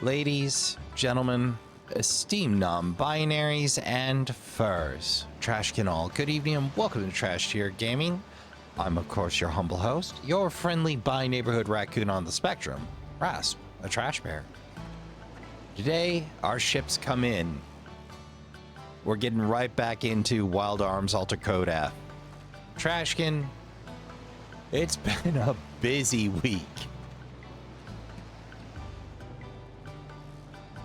Ladies, gentlemen, esteemed non-binaries, and furs, Trashkin all, good evening and welcome to Trash Tier Gaming. I'm, of course, your humble host, your friendly bi-neighborhood raccoon on the spectrum, Rasp, a trash bear. Today, our ships come in. We're getting right back into Wild Arms Alter Code F. Trashkin, it's been a busy week.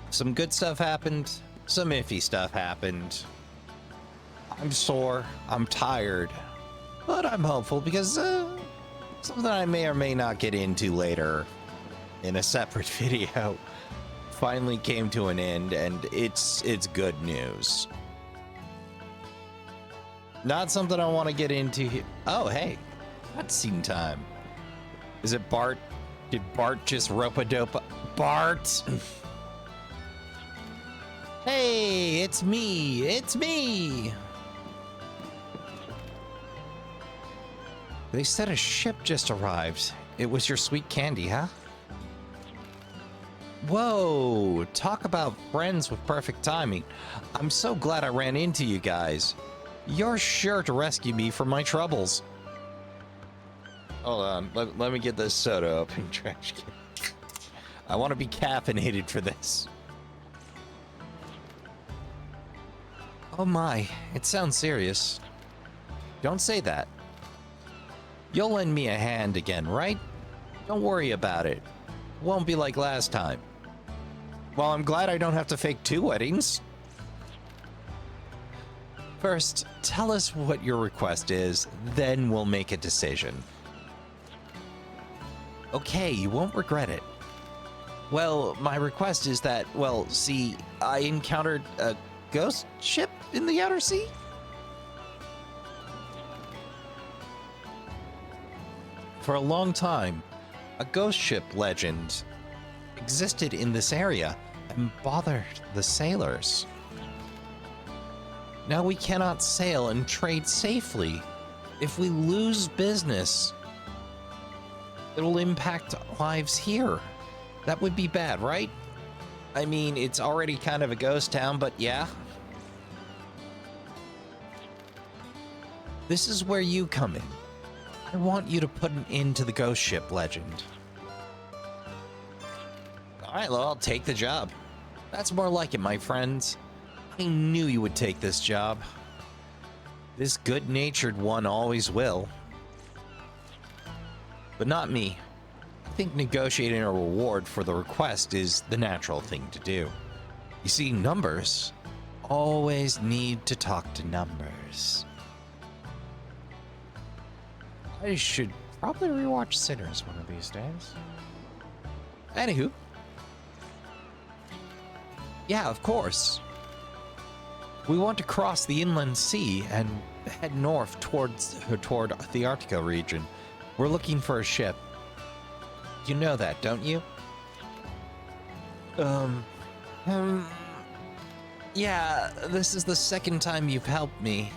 Some good stuff happened, some iffy stuff happened. I'm sore, I'm tired, but I'm hopeful because something I may or may not get into later in a separate video finally came to an end, and it's good news. Not something I want to get into here. Oh, hey, cutscene time. Is it Bart? Did Bart just rope-a-dope? Bart! Hey, it's me! It's me! They said a ship just arrived. It was your sweet candy, huh? Whoa! Talk about friends with perfect timing. I'm so glad I ran into you guys. You're sure to rescue me from my troubles. Hold on, let me get this soda open, Trashkin. I want to be caffeinated for this. Oh my, it sounds serious. Don't say that. You'll lend me a hand again, right? Don't worry about it. Won't be like last time. Well, I'm glad I don't have to fake 2 weddings. First, tell us what your request is, then we'll make a decision. Okay, you won't regret it. Well, my request is that, well, see, I encountered a ghost ship in the outer sea? For a long time, a ghost ship legend existed in this area and bothered the sailors. Now we cannot sail and trade safely. If we lose business, it'll impact lives here. That would be bad, right? I mean, it's already kind of a ghost town, but yeah. This is where you come in. I want you to put an end to the ghost ship legend. Alright, well, I'll take the job. That's more like it, my friends. I knew you would take this job. This good-natured one always will. But not me. I think negotiating a reward for the request is the natural thing to do. You see, numbers always need to talk to numbers. I should probably rewatch Sinners one of these days. Anywho. Yeah, of course. We want to cross the inland sea and head north toward the Arctic region. We're looking for a ship. You know that, don't you? Yeah, this is the second time you've helped me.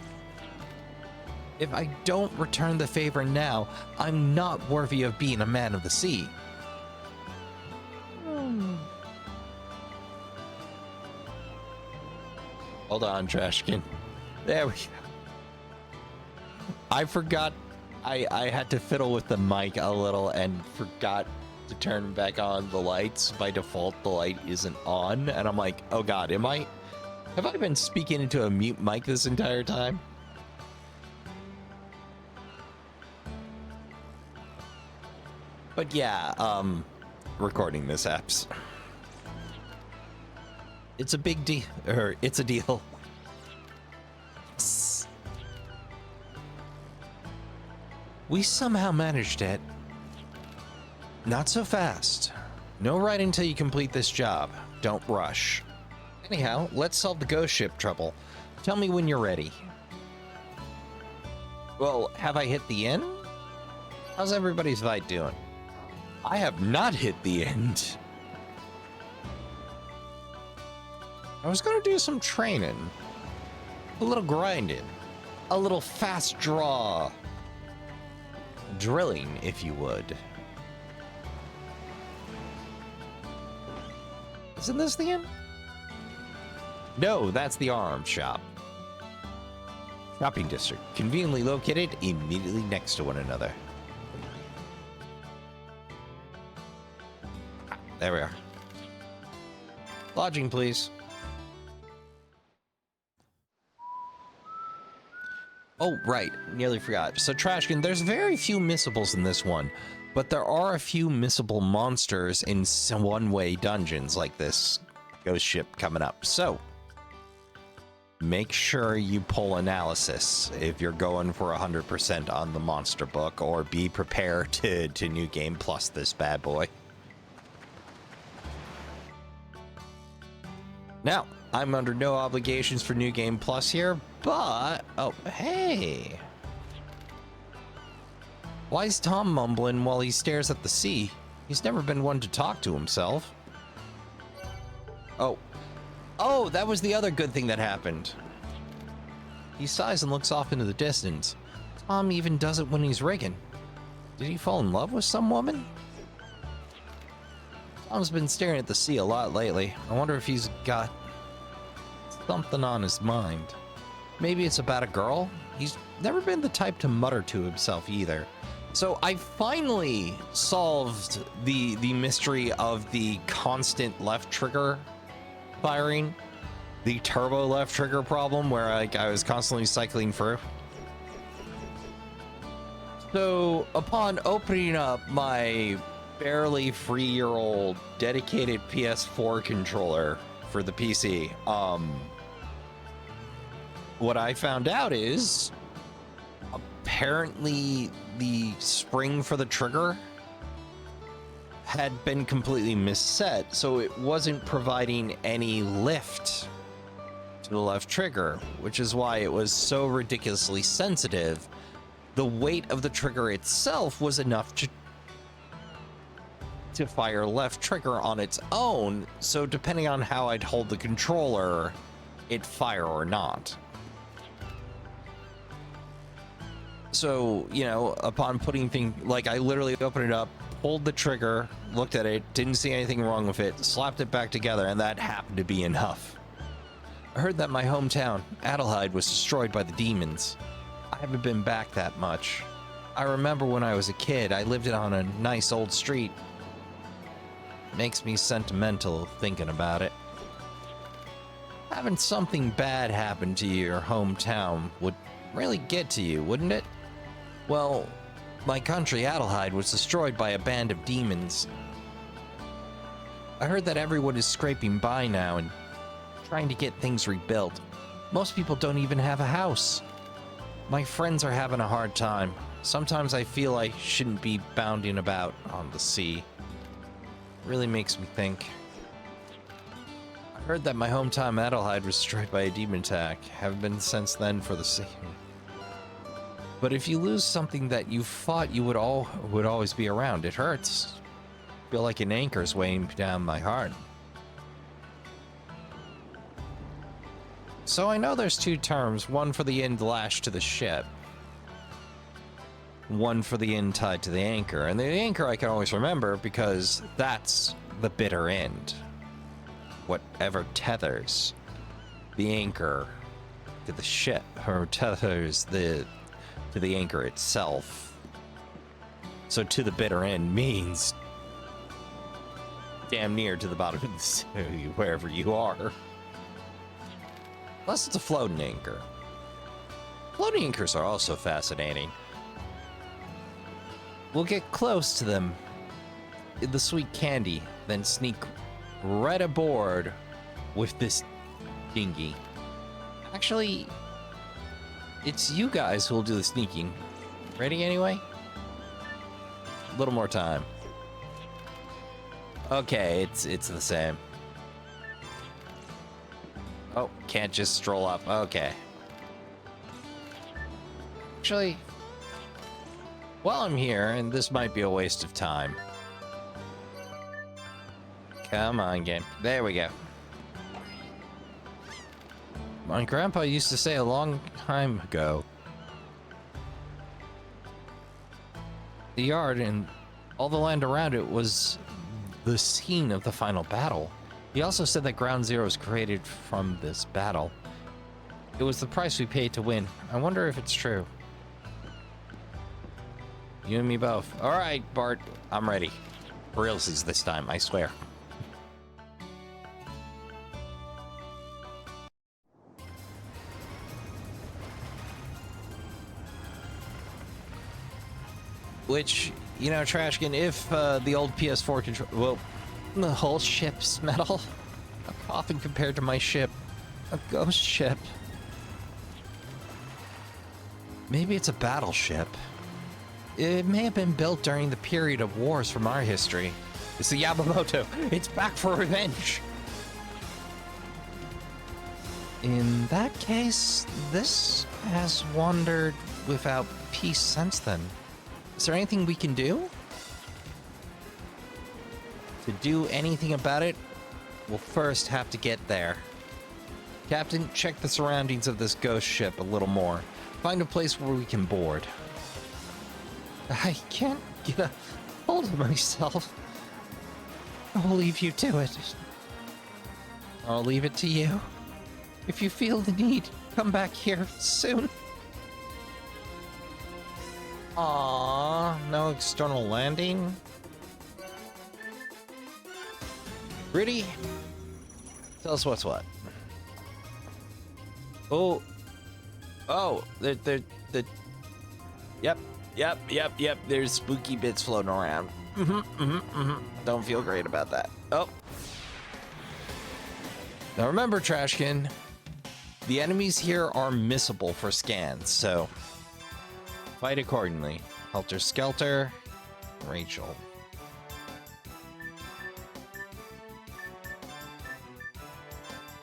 If I don't return the favor now, I'm not worthy of being a man of the sea. Hold on, Trashkin. There we go. I forgot. I had to fiddle with the mic a little and forgot to turn back on the lights. By default, the light isn't on. And I'm like, oh God, have I been speaking into a mute mic this entire time? But yeah, recording this apps. It's a big deal, or it's a deal. We somehow managed it. Not so fast. No right until you complete this job. Don't rush. Anyhow, let's solve the ghost ship trouble. Tell me when you're ready. Well, have I hit the end? How's everybody's fight doing? I have not hit the end. I was gonna do some training. A little grinding. A little fast draw. Drilling, if you would. Isn't this the inn? No, that's the arms shop. Shopping district, conveniently located immediately next to one another. There we are. Lodging, please. Oh, right. Nearly forgot. So, Trashkin, there's very few missables in this one, but there are a few missable monsters in one-way dungeons like this ghost ship coming up. So, make sure you pull analysis if you're going for 100% on the monster book, or be prepared to New Game Plus this bad boy. Now, I'm under no obligations for New Game Plus here, but... Oh, hey! Why is Tom mumbling while he stares at the sea? He's never been one to talk to himself. Oh. Oh, that was the other good thing that happened. He sighs and looks off into the distance. Tom even does it when he's rigging. Did he fall in love with some woman? Tom's been staring at the sea a lot lately. I wonder if he's got something on his mind. Maybe it's about a girl? He's never been the type to mutter to himself either. So I finally solved the mystery of the constant left trigger firing. The turbo left trigger problem where I was constantly cycling through. So upon opening up my barely 3-year-old dedicated PS4 controller for the PC, what I found out is apparently the spring for the trigger had been completely misset, so it wasn't providing any lift to the left trigger, which is why it was so ridiculously sensitive. The weight of the trigger itself was enough to fire left trigger on its own, so depending on how I'd hold the controller, it'd fire or not. So, you know, upon putting things, like I literally opened it up, pulled the trigger, looked at it, didn't see anything wrong with it, slapped it back together, and that happened to be enough. I heard that my hometown, Adelheid, was destroyed by the demons. I haven't been back that much. I remember when I was a kid, I lived on a nice old street. Makes me sentimental thinking about it. Having something bad happen to your hometown would really get to you, wouldn't it? Well, my country, Adelheid, was destroyed by a band of demons. I heard that everyone is scraping by now and trying to get things rebuilt. Most people don't even have a house. My friends are having a hard time. Sometimes I feel I shouldn't be bounding about on the sea. It really makes me think. I heard that my hometown, Adelheid, was destroyed by a demon attack. Haven't been since then for the sea. But if you lose something that you thought you would always be around, it hurts. I feel like an anchor's weighing down my heart. So I know there's two terms, one for the end lashed to the ship, one for the end tied to the anchor. And the anchor I can always remember because that's the bitter end. Whatever tethers the anchor to the ship, or tethers to the anchor itself. So to the bitter end means damn near to the bottom of the sea, wherever you are. Unless it's a floating anchor. Floating anchors are also fascinating. We'll get close to them in the sweet candy, then sneak right aboard with this dinghy. Actually, it's you guys who'll do the sneaking. Ready anyway? A little more time. Okay, it's the same. Oh, can't just stroll up. Okay. Actually, while I'm here, and this might be a waste of time. Come on, game. There we go. My grandpa used to say a long time ago, the yard and all the land around it was the scene of the final battle. He also said that Ground Zero was created from this battle. It was the price we paid to win. I wonder if it's true. You and me both. All right, Bart, I'm ready. For realsies this time, I swear. Which, you know, Trashkin, if the old PS4 control... Well, the whole ship's metal. A coffin compared to my ship. A ghost ship. Maybe it's a battleship. It may have been built during the period of wars from our history. It's the Yamamoto. It's back for revenge. In that case, this has wandered without peace since then. Is there anything we can do? To do anything about it, we'll first have to get there. Captain, check the surroundings of this ghost ship a little more. Find a place where we can board. I can't get a hold of myself. I'll leave you to it. I'll leave it to you. If you feel the need, come back here soon. Aww, no external landing? Rudy, tell us what's what. Oh. Oh, Yep, there's spooky bits floating around. Don't feel great about that. Oh. Now remember, Trashkin, the enemies here are missable for scans, so fight accordingly. Helter Skelter, Rachel.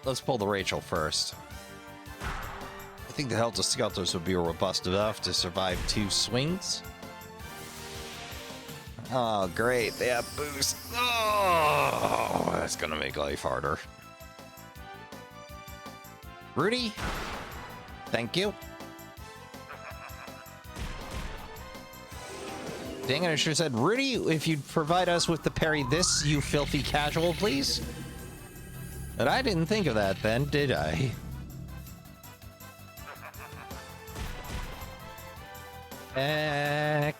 Let's pull the Rachel first. I think the Helter Skelters would be robust enough to survive 2 swings. Oh, great. They have boost. Oh, that's gonna make life harder. Rudy, thank you. Dang it, I should have said, Rudy, if you'd provide us with the parry this, you filthy casual, please. But I didn't think of that then, did I? Heck.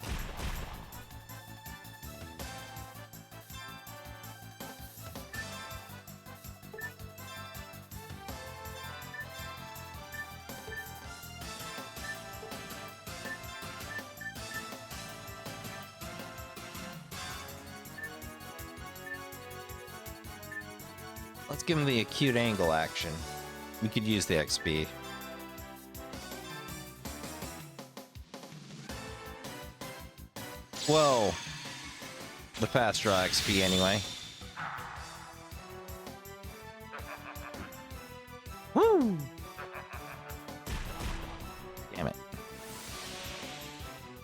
Let's give him the acute angle action. We could use the XP. Whoa. The fast draw XP anyway. Woo! Damn it.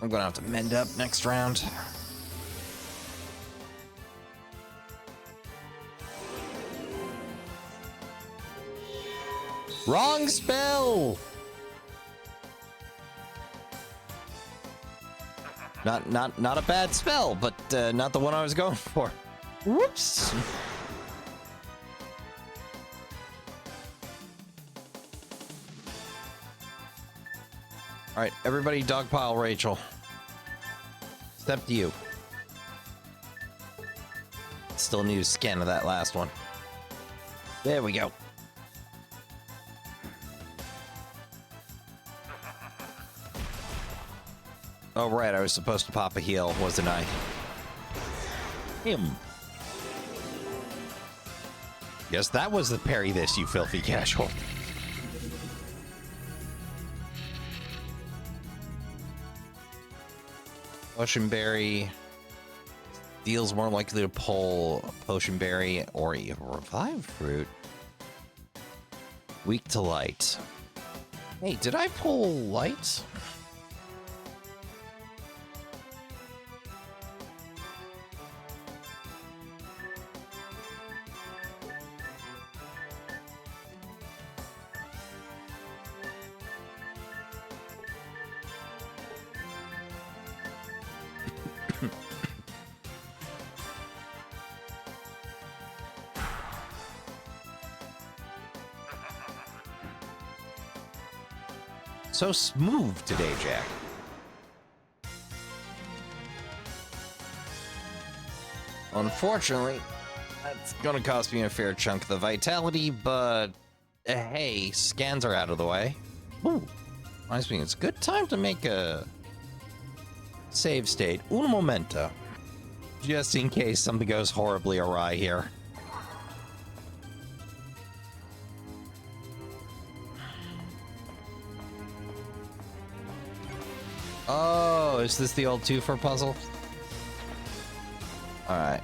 I'm gonna have to mend up next round. Wrong spell! Not a bad spell, but not the one I was going for. Whoops! Alright, everybody dogpile Rachel. Step to you. Still need a scan of that last one. There we go. Oh, right, I was supposed to pop a heal, wasn't I? Him. Yes, that was the parry this, you filthy casual. Potion Berry deals more likely to pull a Potion Berry or a Revive Fruit. Weak to Light. Hey, did I pull Light? So smooth today, Jack. Unfortunately, that's gonna cost me a fair chunk of the vitality, but hey, scans are out of the way. Ooh, reminds me, it's a good time to make a save state. Un momento. Just in case something goes horribly awry here. Oh, is this the old 2 for puzzle? Alright,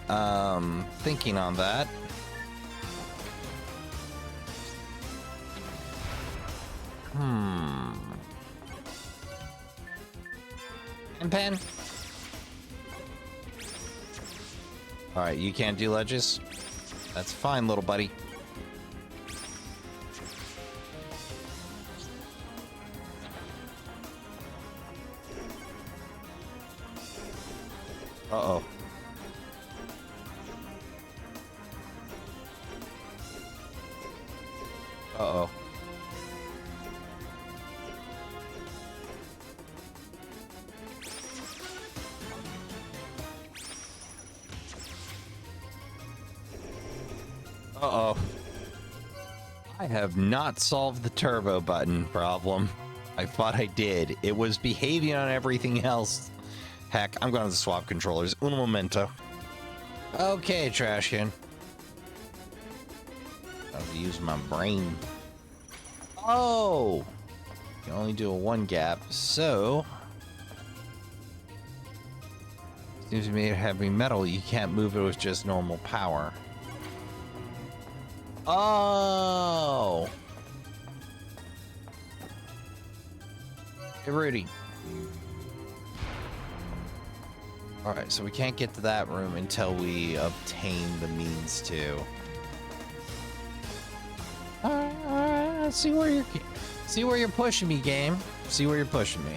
thinking on that. And pen. Alright, you can't do ledges? That's fine, little buddy. Uh-oh. Uh-oh. Uh-oh. I have not solved the turbo button problem. I thought I did. It was behaving on everything else. Heck, I'm going to swap controllers. Un momento. Okay, Trashkin. I have to use my brain. Oh! You can only do a 1 gap, so... Seems to be heavy metal. You can't move it with just normal power. Oh! Hey, Rudy. Alright, so we can't get to that room until we obtain the means to. Alright, let's see where you're pushing me, game. See where you're pushing me.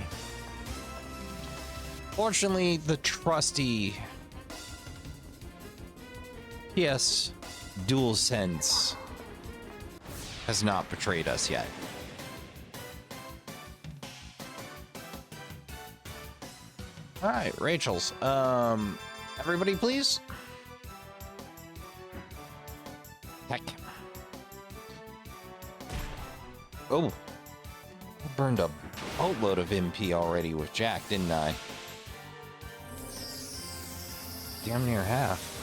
Fortunately, the trusty PS DualSense has not betrayed us yet. All right, Rachel's. Everybody, please. Heck. Oh, I burned a boatload of MP already with Jack, didn't I? Damn near half.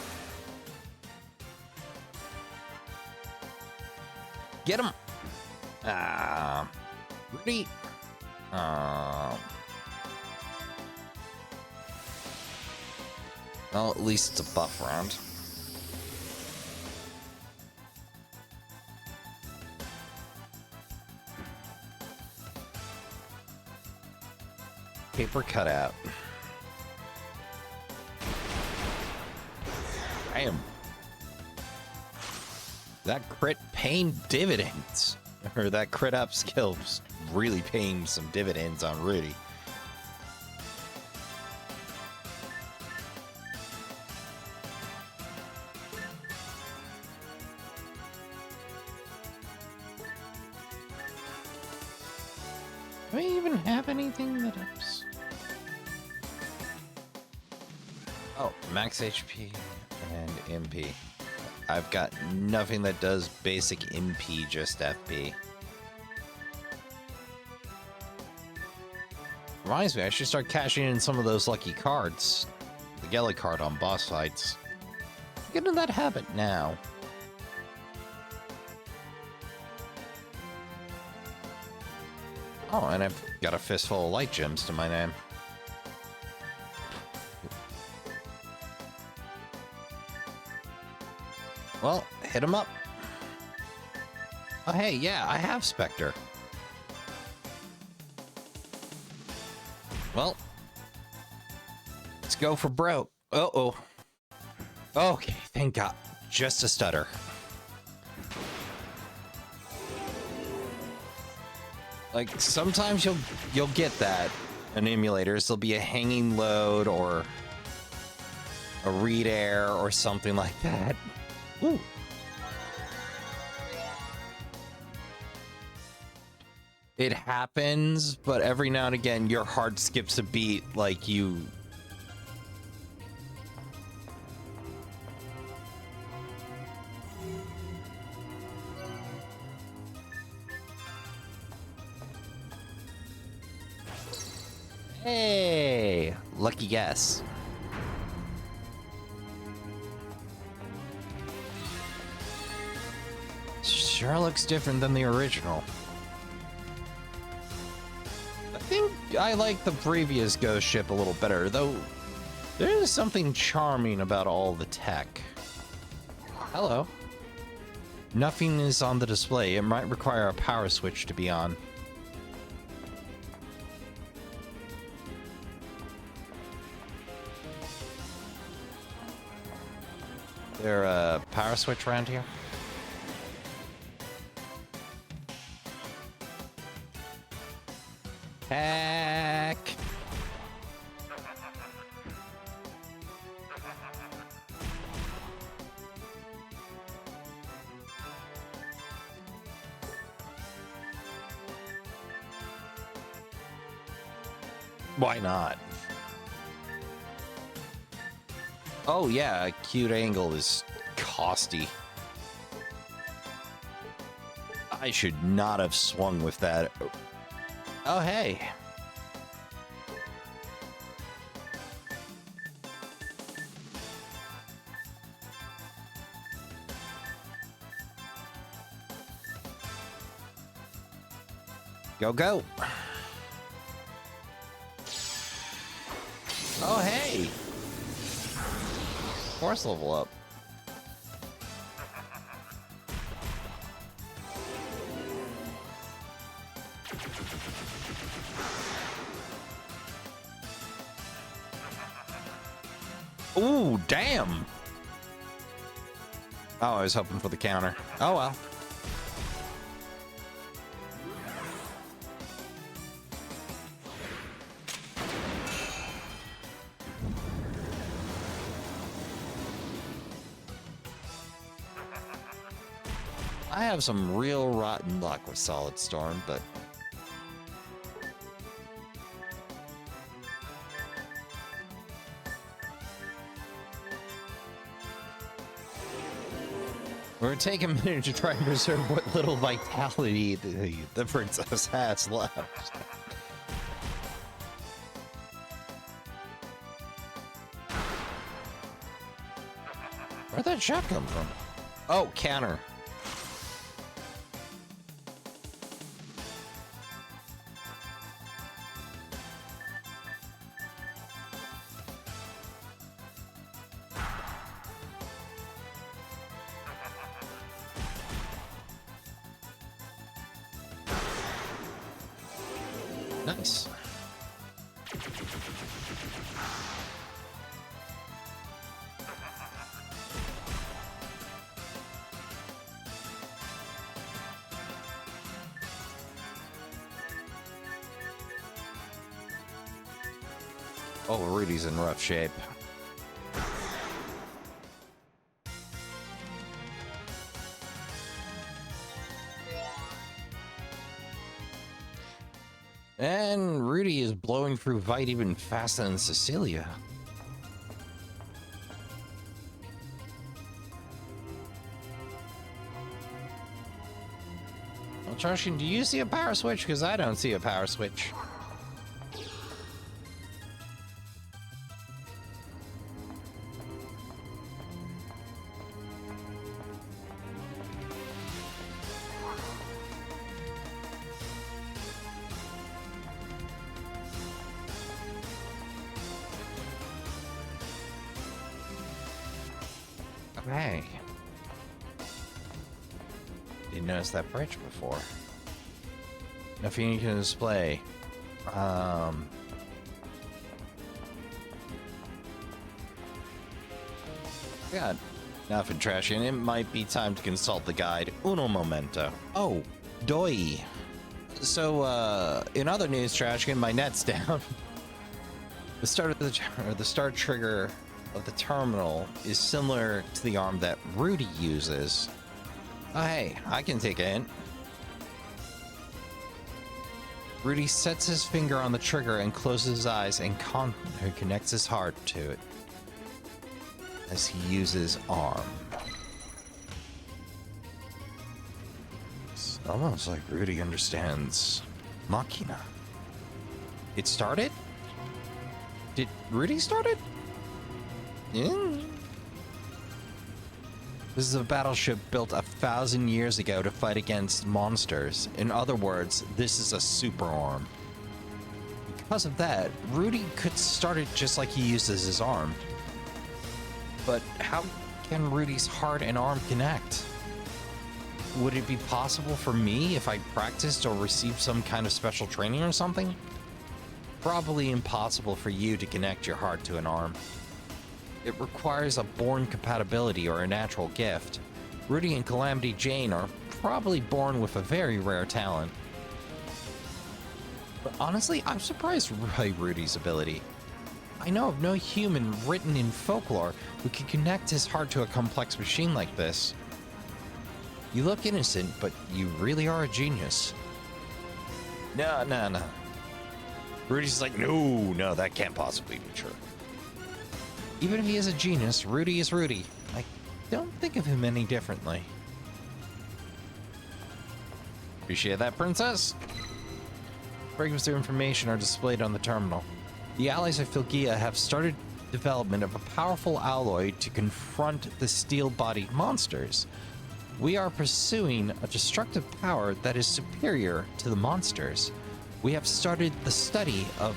Get him! Rudy. Well, at least it's a buff round. Paper cutout. Damn. That crit paying dividends. Or that crit up skill's really paying some dividends on Rudy. Do I even have anything that ups? Oh, max HP and MP. I've got nothing that does basic MP, just FP. Reminds me, I should start cashing in some of those lucky cards. The Gelly card on boss fights. Get into that habit now. Oh, and I've got a fistful of light gems to my name. Well, hit him up. Oh, hey, yeah, I have Spectre. Well, let's go for broke. Uh-oh. Okay, thank God. Just a stutter. Like, sometimes you'll get that in emulators. There'll be a hanging load or a read air or something like that. Ooh. It happens, but every now and again, your heart skips a beat like you... Hey, lucky guess. Sure looks different than the original. I think I like the previous ghost ship a little better, though there is something charming about all the tech. Hello. Nothing is on the display. It might require a power switch to be on. There a power switch around here? Heck. Why not? Oh yeah, acute angle is costy. I should not have swung with that. Oh hey. Go, go. Oh hey. Force level up. Ooh, damn. Oh, I was hoping for the counter. Oh well. I have some real rotten luck with Solid Storm, but... we're gonna take a minute to try and preserve what little vitality the princess has left. Where'd that shot come from? Oh, counter. Nice. Oh, Rudy's in rough shape. And Rudy is blowing through Vite even faster than Cecilia. Well, Trashkin, do you see a power switch? Because I don't see a power switch. Hey. Didn't notice that bridge before. Nothing you can display. God, nothing trashy, and it might be time to consult the guide. Uno momento. Oh, doi. So, in other news, Trashkin, my net's down. The start trigger of the terminal is similar to the arm that Rudy uses. Oh hey, I can take a hint. Rudy sets his finger on the trigger and closes his eyes and connects his heart to it as he uses arm. It's almost like Rudy understands Machina. It started? Did Rudy start it? Yeah. This is a battleship built 1,000 years ago to fight against monsters. In other words, this is a super arm. Because of that, Rudy could start it just like he uses his arm. But how can Rudy's heart and arm connect? Would it be possible for me if I practiced or received some kind of special training or something? Probably impossible for you to connect your heart to an arm. It requires a born compatibility or a natural gift. Rudy and Calamity Jane are probably born with a very rare talent. But honestly, I'm surprised by Rudy's ability. I know of no human written in folklore who can connect his heart to a complex machine like this. You look innocent, but you really are a genius. No. Rudy's like, no, that can't possibly be true. Even if he is a genius, Rudy is Rudy. I don't think of him any differently. Appreciate that, princess. Fragments of information are displayed on the terminal. The allies of Philgia have started development of a powerful alloy to confront the steel-bodied monsters. We are pursuing a destructive power that is superior to the monsters. We have started the study of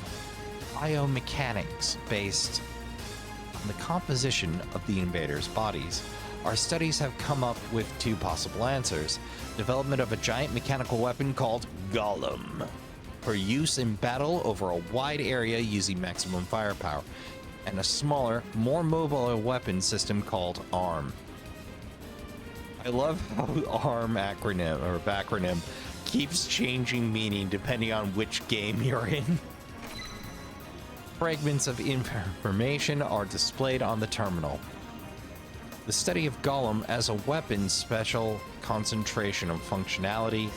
biomechanics based on the composition of the invaders' bodies. Our studies have come up with two possible answers. Development of a giant mechanical weapon called Golem for use in battle over a wide area using maximum firepower, and a smaller, more mobile weapon system called ARM. I love how ARM acronym keeps changing meaning depending on which game you're in. Fragments of information are displayed on the terminal. The study of Golem as a weapon, special concentration of functionality.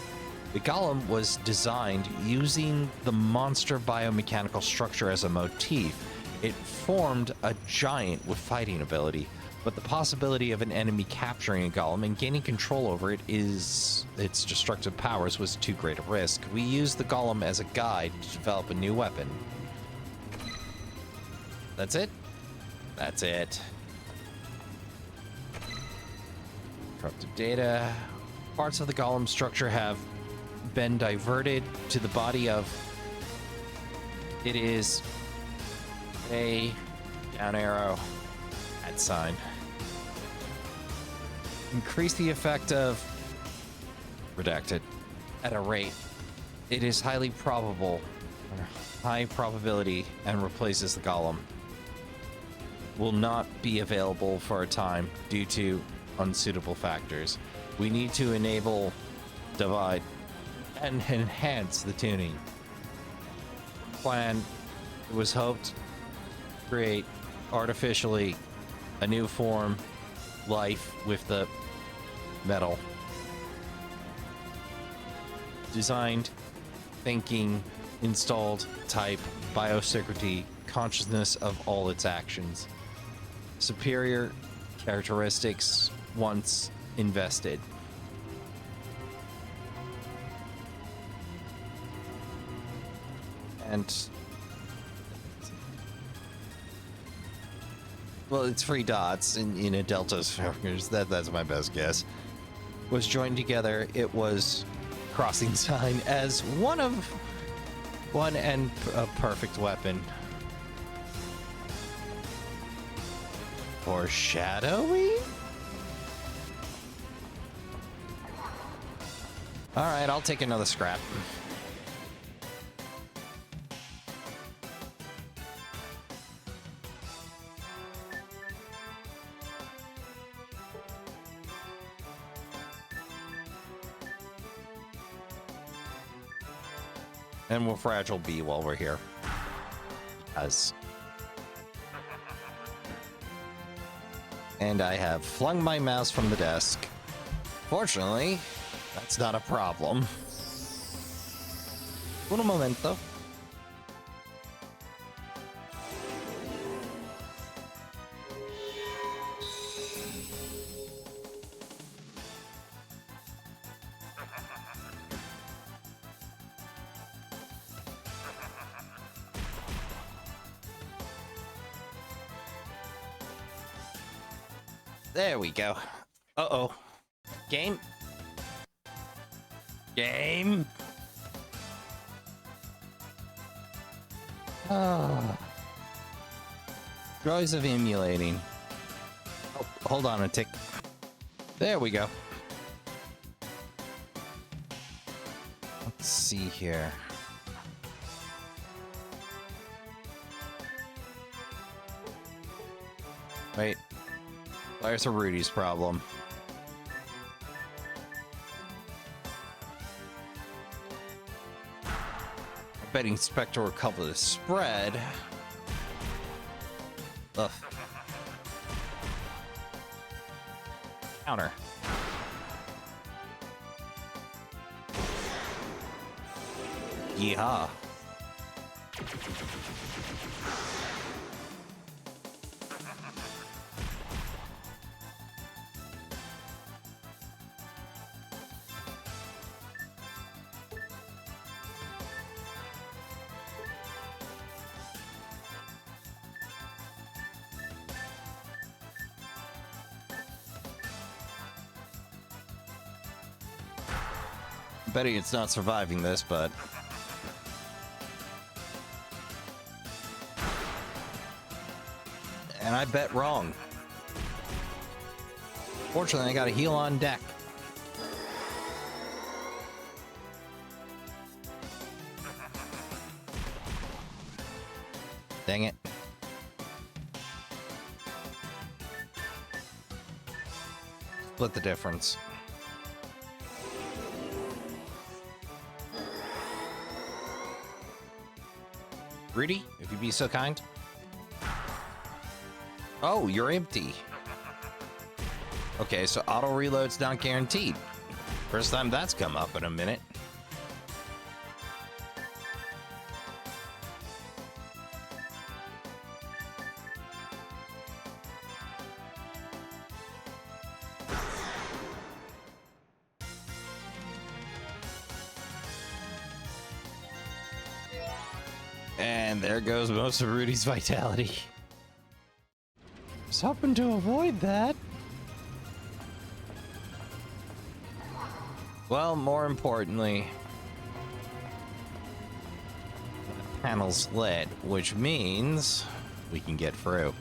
The Golem was designed using the monster biomechanical structure as a motif. It formed a giant with fighting ability, but the possibility of an enemy capturing a Golem and gaining control over its destructive powers was too great a risk. We used the Golem as a guide to develop a new weapon. That's it? That's it. Corrupted data. Parts of the Golem structure have been diverted to the body of... It is a down arrow at sign. Increase the effect of redacted at a rate. It is highly probable, or high probability, and replaces the Golem. Will not be available for a time due to unsuitable factors. We need to enable, divide, and enhance the tuning. Plan was hoped to create artificially a new form, life with the metal. Designed, thinking, installed, type, biosecurity, consciousness of all its actions. Superior characteristics once invested. And well, it's 3 dots in a delta's fingers. That's my best guess. Was joined together. It was crossing sign as one and a perfect weapon. Foreshadowing? Alright, I'll take another scrap. And we'll fragile B while we're here. And I have flung my mouse from the desk. Fortunately, that's not a problem. Un momento. There we go. Uh-oh. Game? Game? Ah. Joys of emulating. Oh, hold on a tick. There we go. Let's see here. Wait. There's a Rudy's problem. Betting Spectre will cover the spread. Ugh. Counter. Yeehaw. Betting it's not surviving this, but... And I bet wrong. Fortunately, I got a heal on deck. Dang it. Split the difference. Rudy, if you'd be so kind. Oh, you're empty. Okay, so auto reload's not guaranteed. First time that's come up in a minute. And there goes most of Rudy's vitality. I was hoping to avoid that. Well, more importantly, the panel's lit, which means we can get through.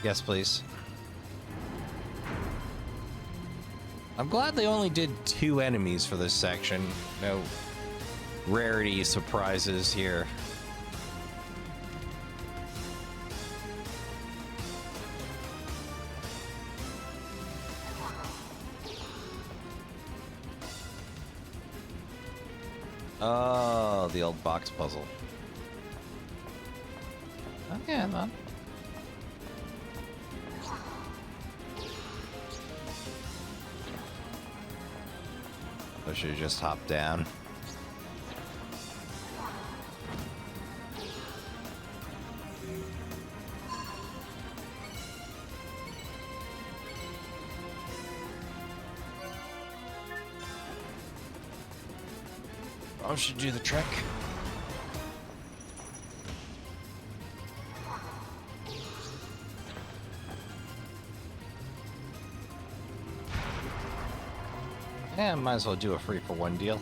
Yes, please. I'm glad they only did 2 enemies for this section. No rarity surprises here. Oh, the old box puzzle. Okay, man. I should have just hopped down. I should do the trick. Yeah, might as well do a 3-for-1 deal.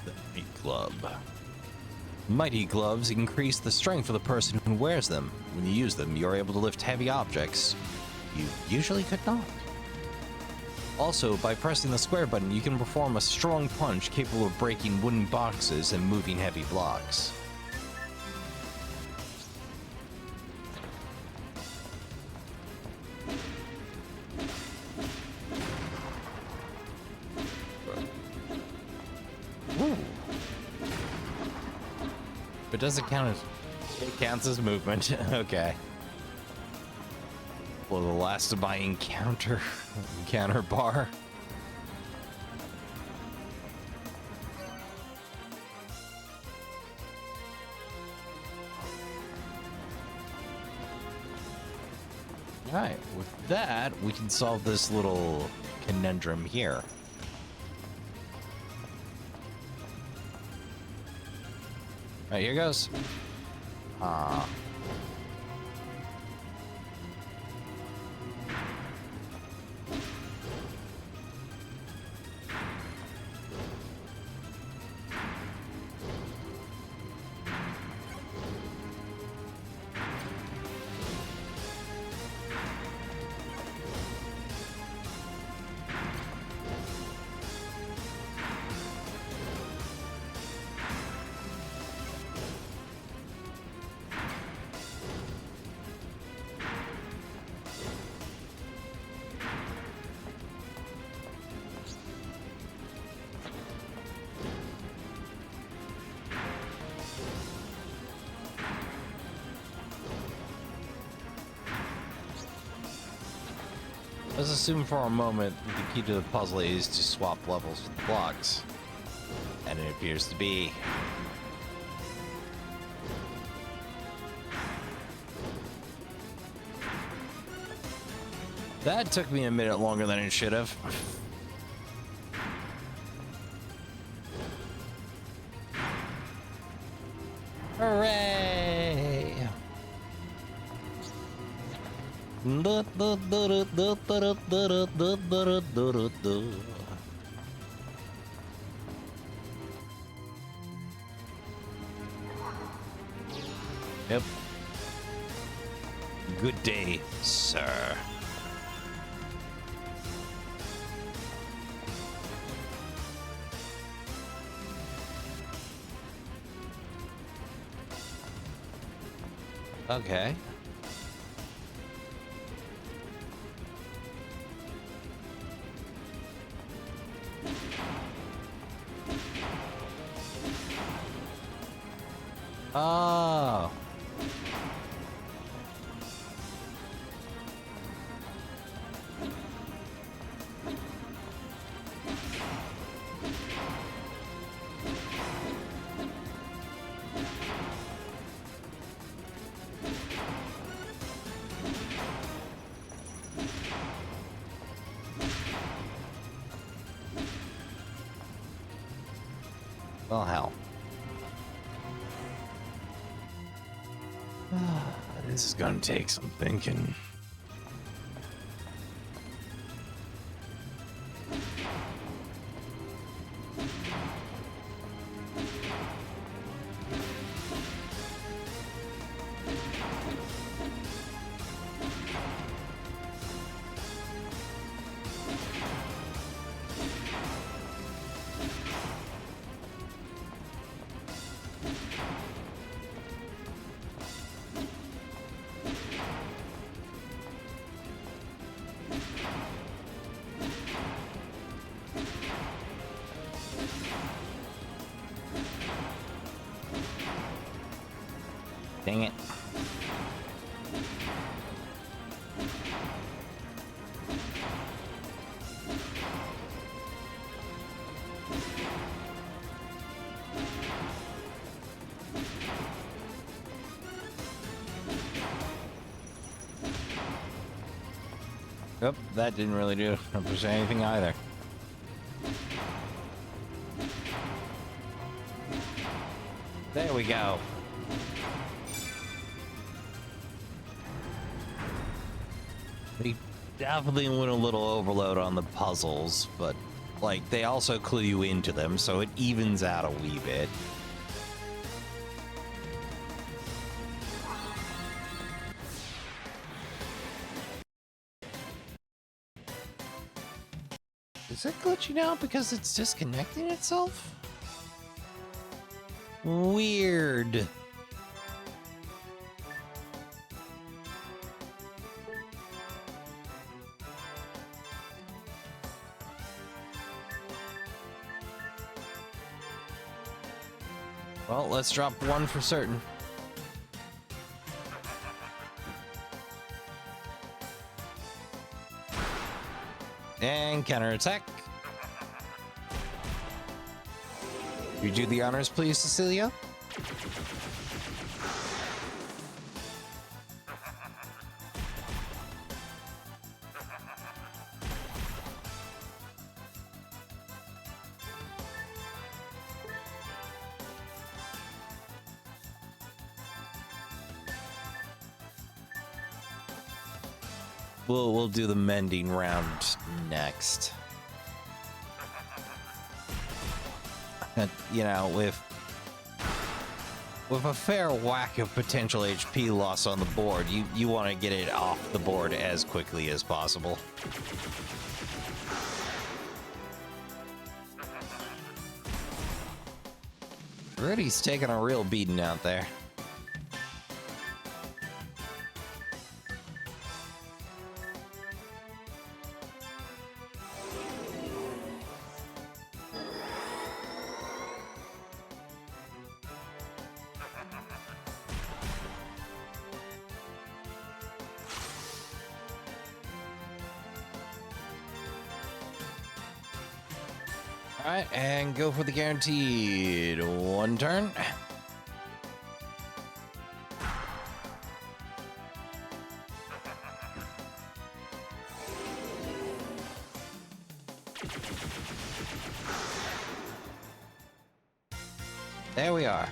The Mighty Club. Mighty gloves increase the strength of the person who wears them. When you use them, you're able to lift heavy objects you usually could not. Also, by pressing the square button, you can perform a strong punch capable of breaking wooden boxes and moving heavy blocks. Ooh. But does it count as... It counts as movement. Okay. Well, the last of my encounter bar. All right, with that, we can solve this little conundrum here. All right, here goes. Let's assume for a moment that the key to the puzzle is to swap levels with the blocks. And it appears to be. That took me a minute longer than it should have. Hooray! Yep. Good day, sir. Okay. Oh. Well, hell. This is gonna take some thinking. Dang it. Yep, that didn't really do anything either. There we go. They definitely went a little overload on the puzzles, but like they also clue you into them, so it evens out a wee bit. Is it glitching out because it's disconnecting itself? Weird. Well, let's drop one for certain. And counterattack. You do the honors, please, Cecilia. We'll do the mending round next. You know, with a fair whack of potential HP loss on the board, you want to get it off the board as quickly as possible. Rudy's taking a real beating out there. All right, and go for the guaranteed 1 turn. There we are.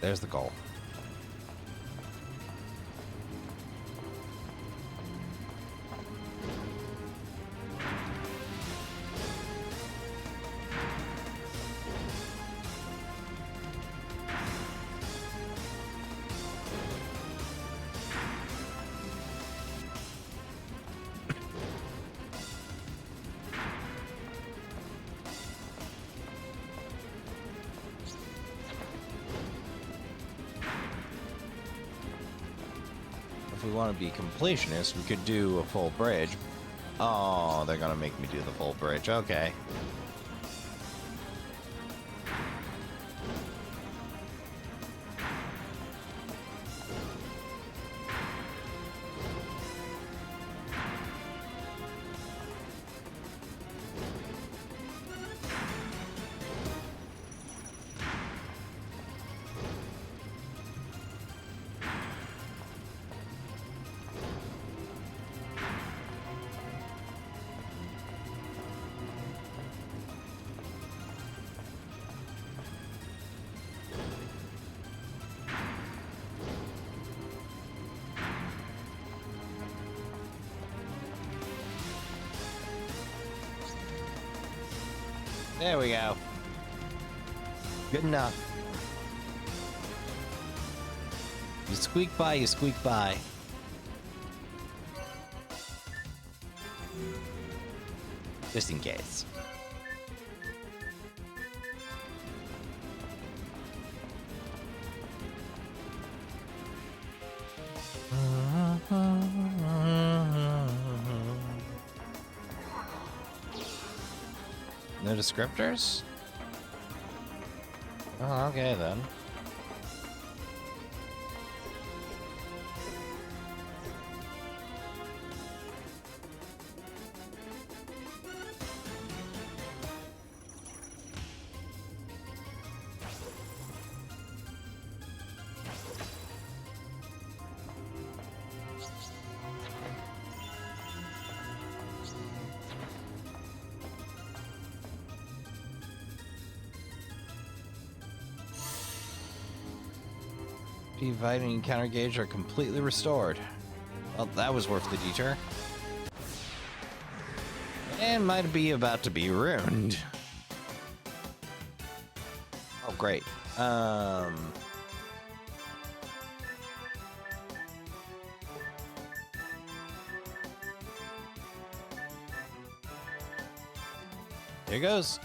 There's the goal. If we want to be completionists, we could do a full bridge. Oh, they're gonna make me do the full bridge. Okay. There we go. Good enough. You squeak by, you squeak by. Just in case. No descriptors? Oh, okay then. Vitamin and counter gauge are completely restored. Well, that was worth the detour. And might be about to be ruined. Oh, great. Here goes.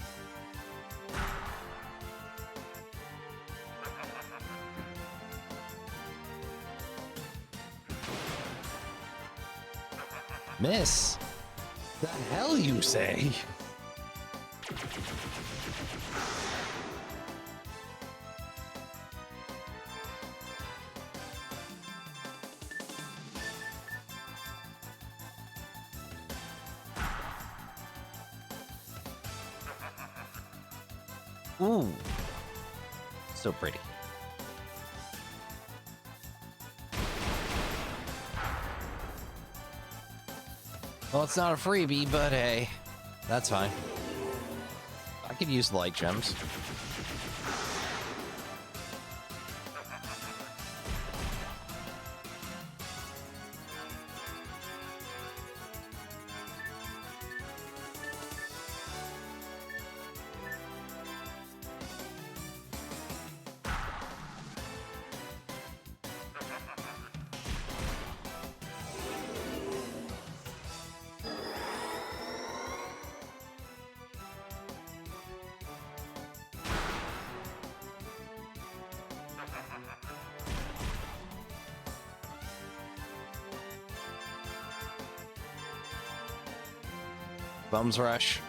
Miss. The hell you say? Ooh. So pretty. Well, it's not a freebie, but hey, that's fine. I could use light gems. Bums rush.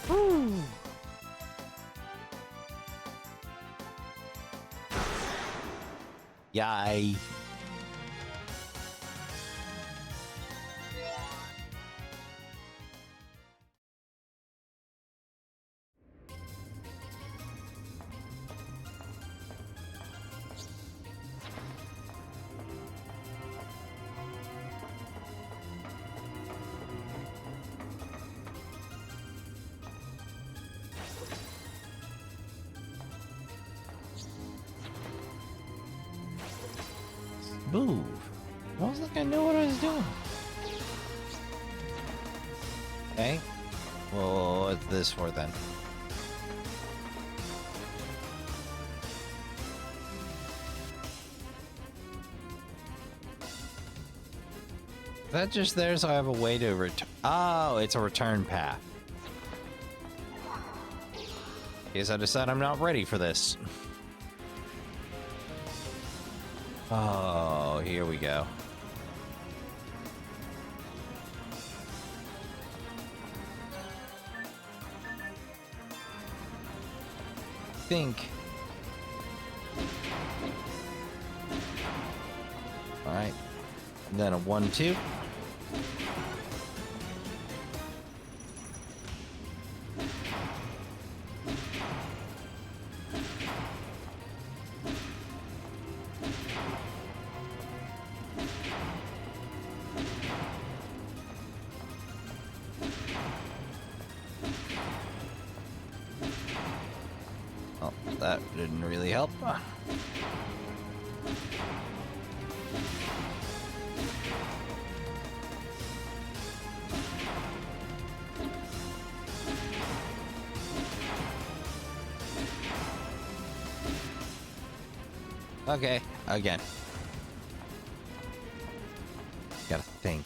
Woo. Yay. Move. I was like I knew what I was doing. Okay. Well, what's this for then? Is that just there so I have a way to return? Oh, it's a return path. Guess I decide I'm not ready for this. Oh, here we go. Think. All right. And then a 1-2. Oh, that didn't really help. Okay, again. Gotta think.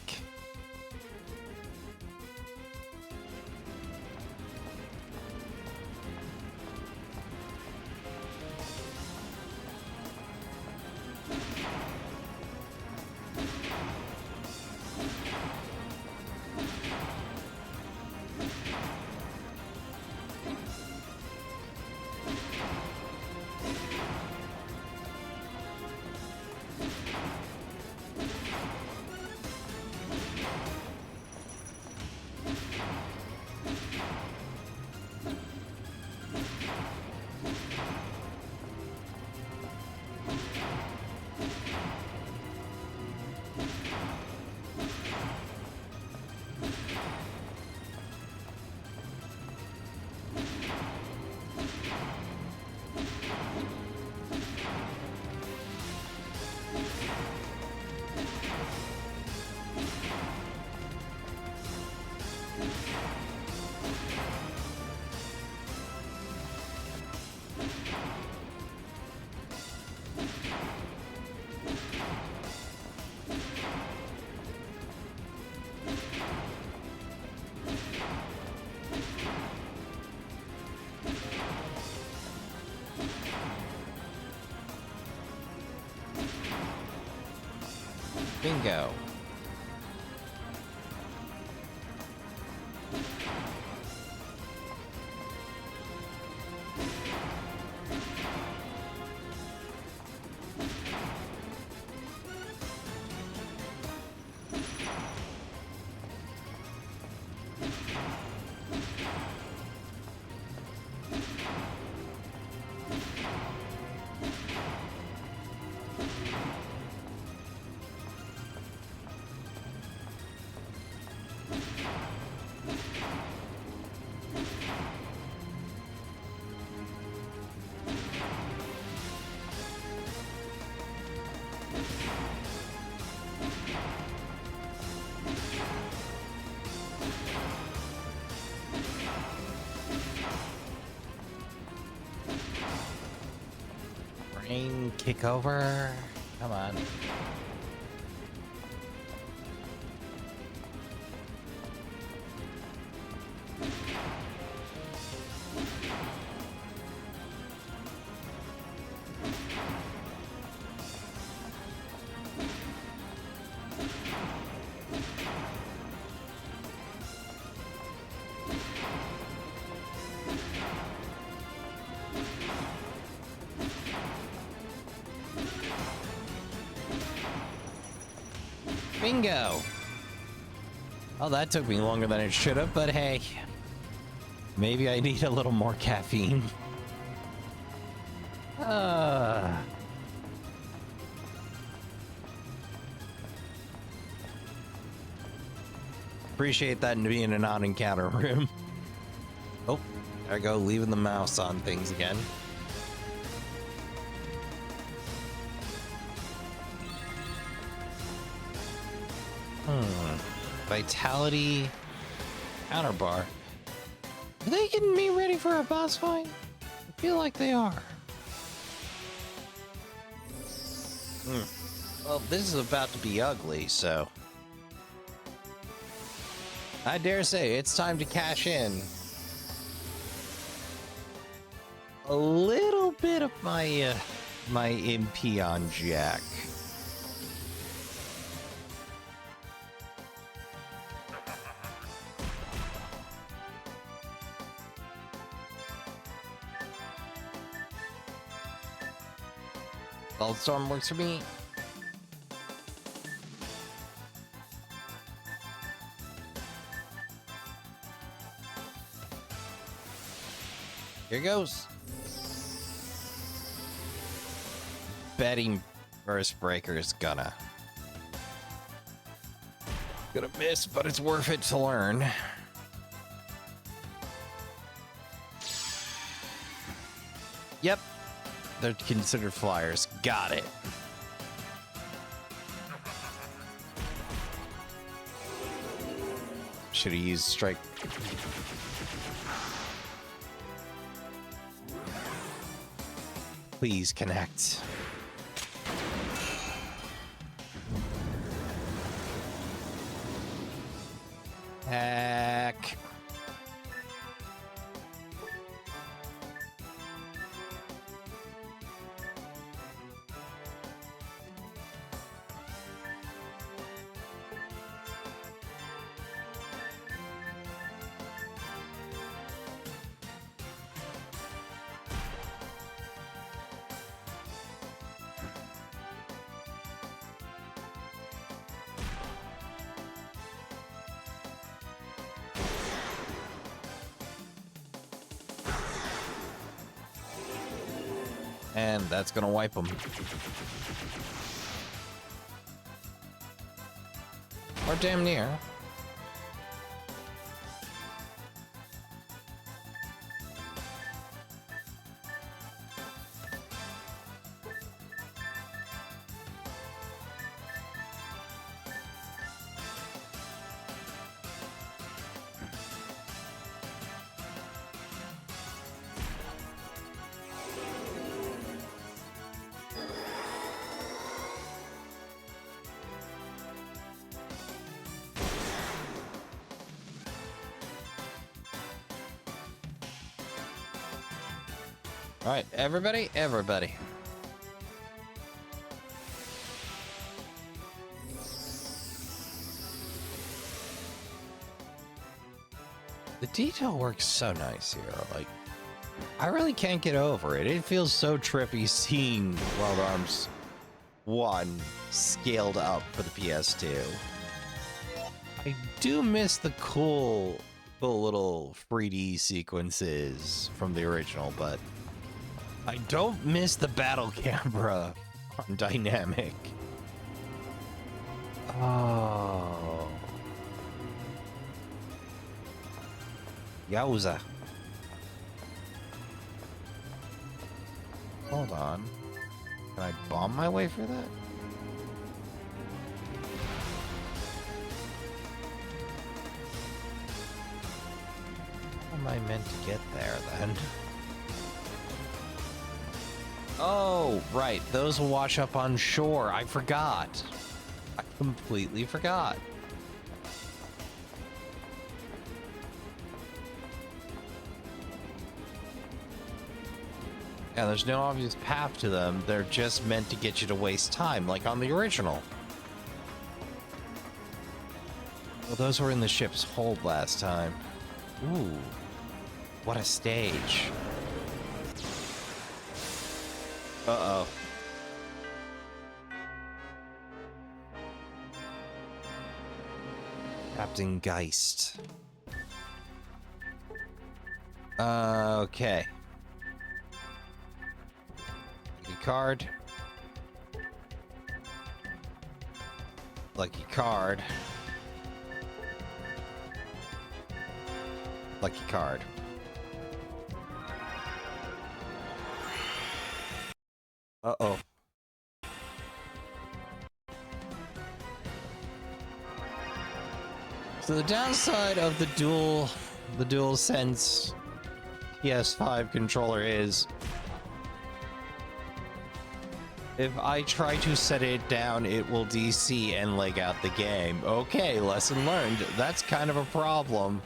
Bingo. Brain kick over. Come on. Bingo! Oh, that took me longer than it should have, but hey. Maybe I need a little more caffeine. Appreciate that being a non-encounter room. Oh, there I go, leaving the mouse on things again. Vitality counter bar. Are they getting me ready for a boss fight? I feel like they are. Well, this is about to be ugly, so I dare say it's time to cash in a little bit of my my MP on Jack. Storm works for me. Here goes. Betting Burst Breaker is gonna miss, but it's worth it to learn. Yep. They're considered flyers. Got it. Should have used strike. Please connect. Heck. And that's gonna wipe them. Or damn near. All right, everybody. The detail works so nice here. Like, I really can't get over it. It feels so trippy seeing Wild Arms 1 scaled up for the PS2. I do miss the cool little 3D sequences from the original, but I don't miss the battle camera on dynamic. Oh. Yowza. Hold on. Can I bomb my way through that? How am I meant to get there then? Oh, right. Those will wash up on shore. I forgot. I completely forgot. Yeah, there's no obvious path to them. They're just meant to get you to waste time, like on the original. Well, those were in the ship's hold last time. Ooh, what a stage. Uh-oh. Captain Geist. Okay. Lucky card. Lucky card. Lucky card. Uh-oh. So the downside of the dual sense PS5 controller is if I try to set it down, it will DC and leg out the game. Okay, lesson learned. That's kind of a problem.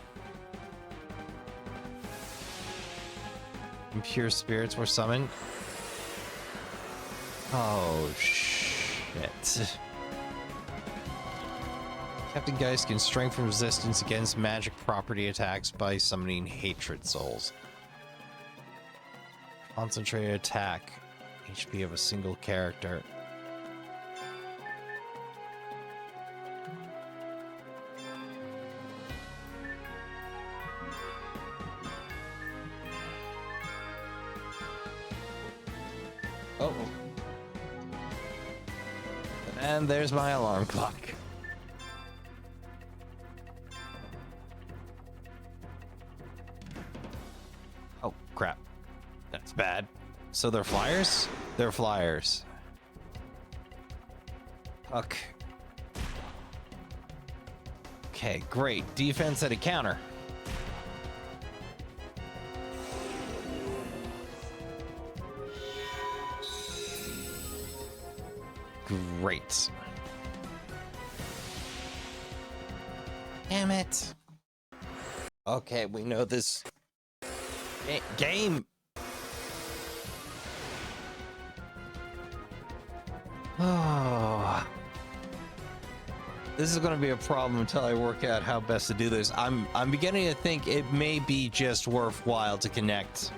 Impure spirits were summoned. Oh, shit. Captain Geist can strengthen resistance against magic property attacks by summoning hatred souls. Concentrated attack. HP of a single character. Oh. And there's my alarm clock. Oh, crap. That's bad. So they're flyers? They're flyers. Huck. Okay, great. Defense at a counter. Great. Damn it. Okay, we know this game. Oh. This is going to be a problem until I work out how best to do this. I'm beginning to think it may be just worthwhile to connect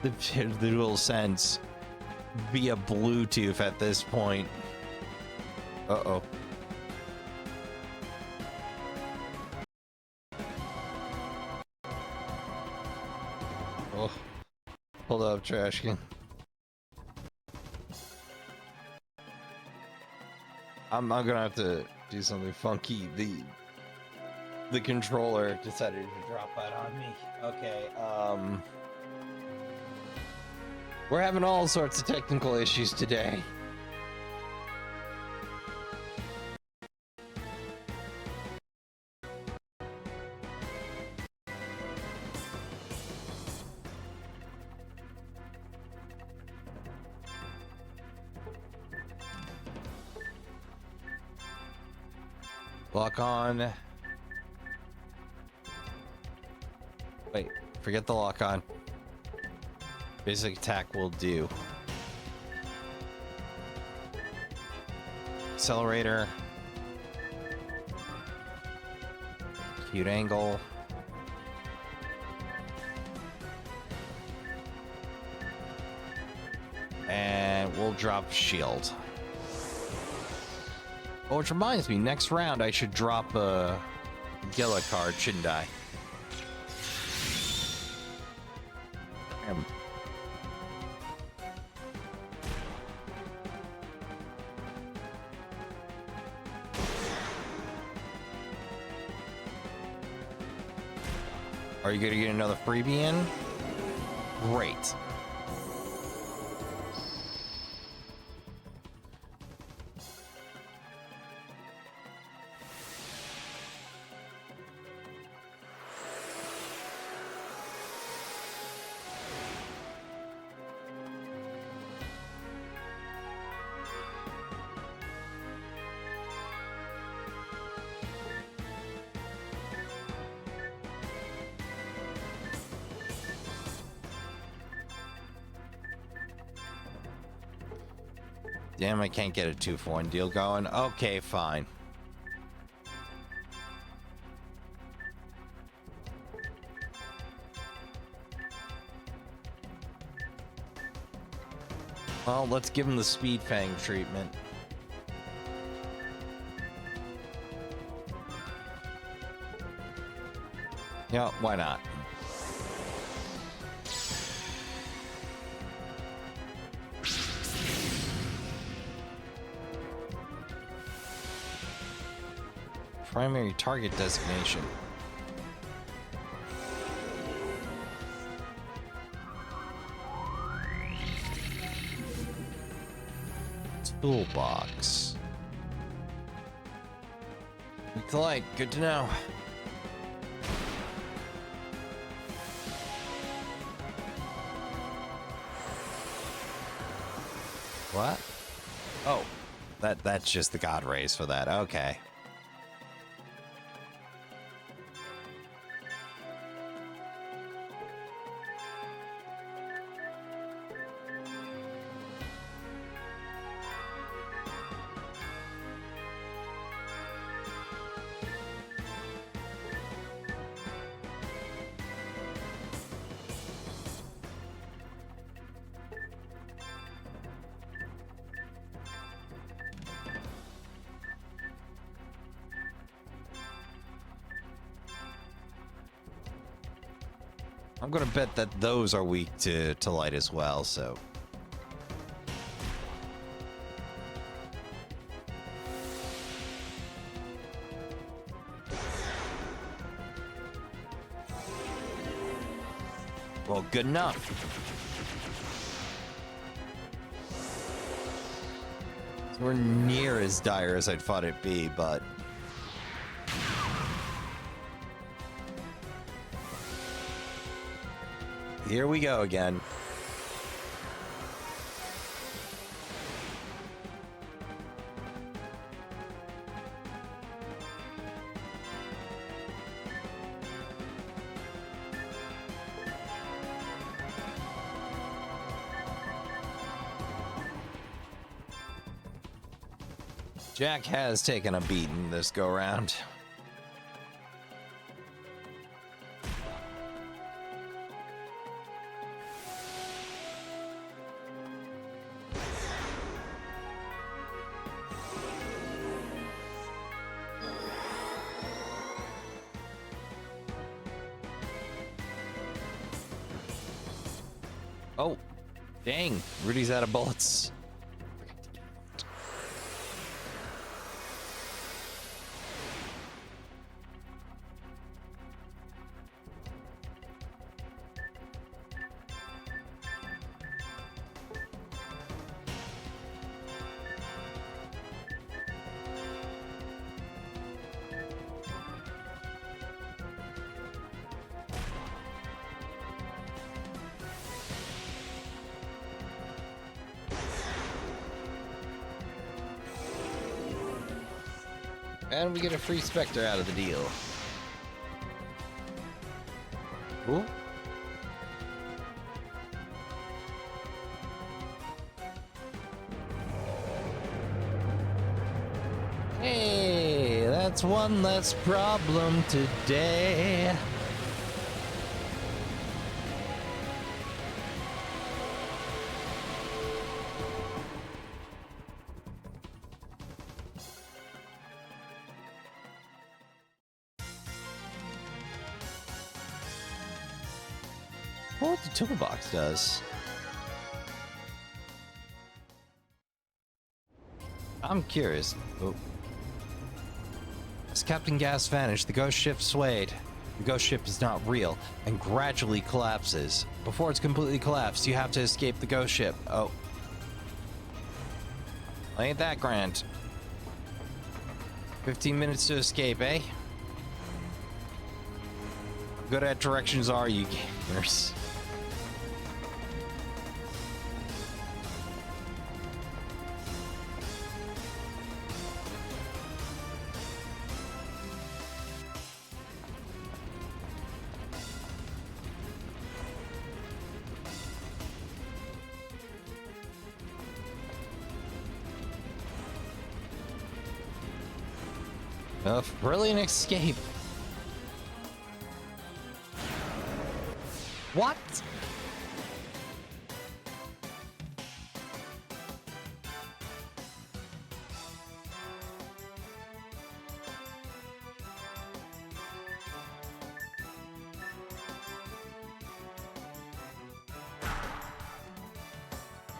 the dual sense via Bluetooth at this point. Uh-oh. Oh. Hold up, Trashkin. I'm gonna have to do something funky. The controller decided to drop that on me. Okay, we're having all sorts of technical issues today. Lock on. Wait, forget the lock on. Basic attack will do. Accelerator. Acute angle. And we'll drop shield. Oh, which reminds me, next round I should drop a Gila card, shouldn't I? Are you going to get another freebie in? Great. Damn, I can't get a 2-for-1 deal going. Okay, fine. Well, let's give him the Speed Fang treatment. Yeah, why not? Primary target designation. Toolbox. Weak to light, good to know. What? Oh, that's just the God rays for that. Okay. I'm gonna bet that those are weak to light as well, so. Well, good enough. We're near as dire as I'd thought it'd be, but here we go again. Jack has taken a beating this go round. Oh, dang, Rudy's out of bullets. And we get a free Spectre out of the deal. Ooh. Hey, that's one less problem today. what the toolbox does. I'm curious. Oh. As Captain Gas vanished, the ghost ship swayed. The ghost ship is not real and gradually collapses. Before it's completely collapsed, you have to escape the ghost ship. Oh. Ain't that grand. 15 minutes to escape, eh? How good at directions are you gamers? A brilliant escape. What?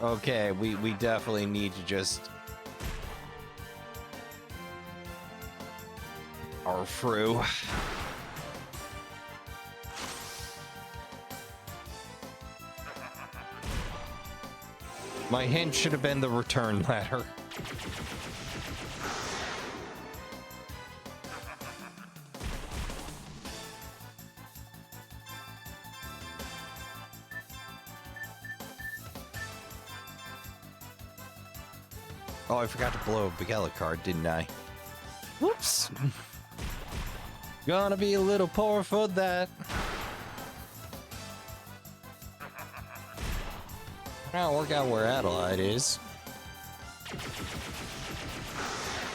Okay, we definitely need to just power through. My hint should have been the return ladder. Oh, I forgot to blow a Bigella card, didn't I? Whoops. Gonna be a little poor for that. I'll work out where Adelaide is.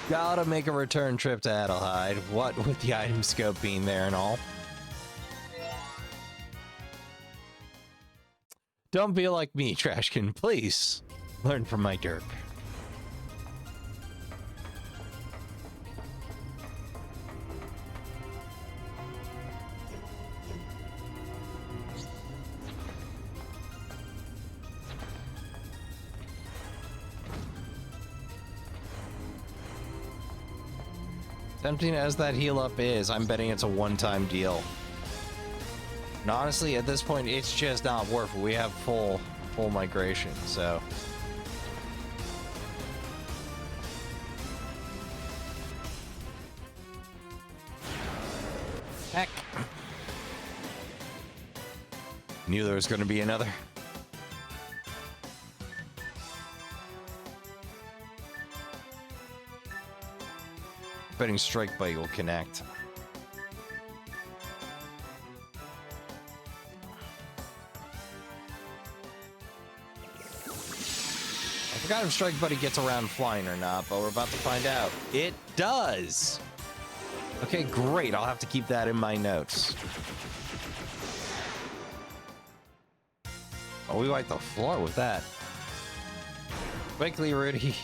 Gotta make a return trip to Adelaide. What with the item scope being there and all. Don't be like me, Trashkin, please. Learn from my derp. Tempting as that heal up is, I'm betting it's a one-time deal. And honestly, at this point, it's just not worth it. We have full migration, so. Heck. Knew there was going to be another. Betting Strike Bite will connect. I forgot if Strike Buddy gets around flying or not, but we're about to find out. It does! Okay, great. I'll have to keep that in my notes. Oh, we wiped the floor with that. Quickly, Rudy.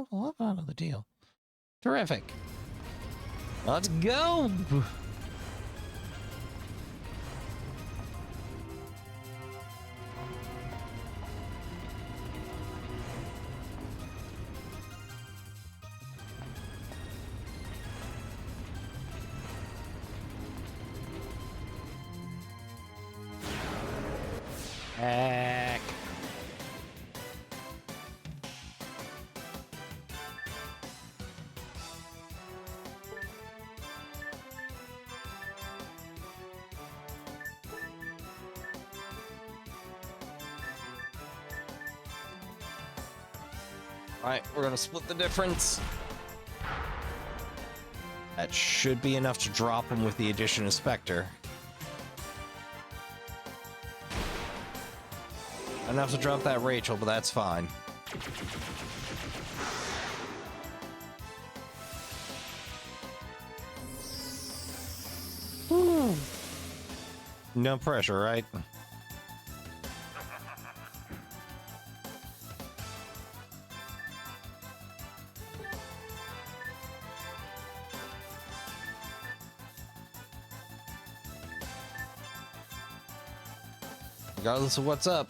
We'll out of the deal. Terrific. Let's go! Heck. Alright, we're gonna split the difference. That should be enough to drop him with the addition of Spectre. Enough to drop that Rachel, but that's fine. Whew. No pressure, right? regardless of what's up.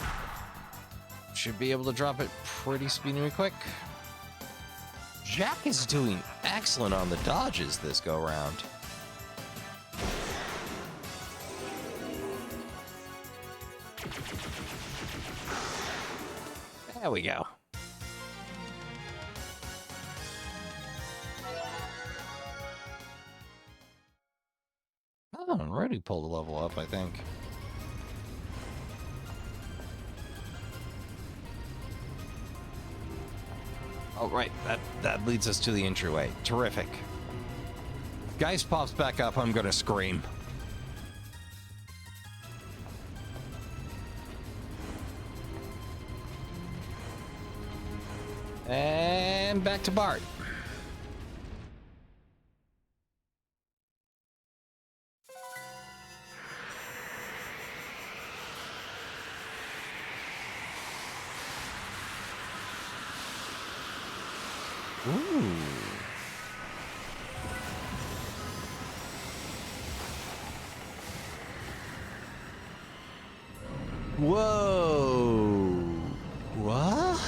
Should be able to drop it pretty speedily quick. Jack is doing excellent on the dodges this go round. There we go. Oh, already pulled a level up, I think. Oh, right. That leads us to the entryway. Terrific. If Geist pops back up, I'm gonna scream. And back to Bart. Ooh. Whoa. What?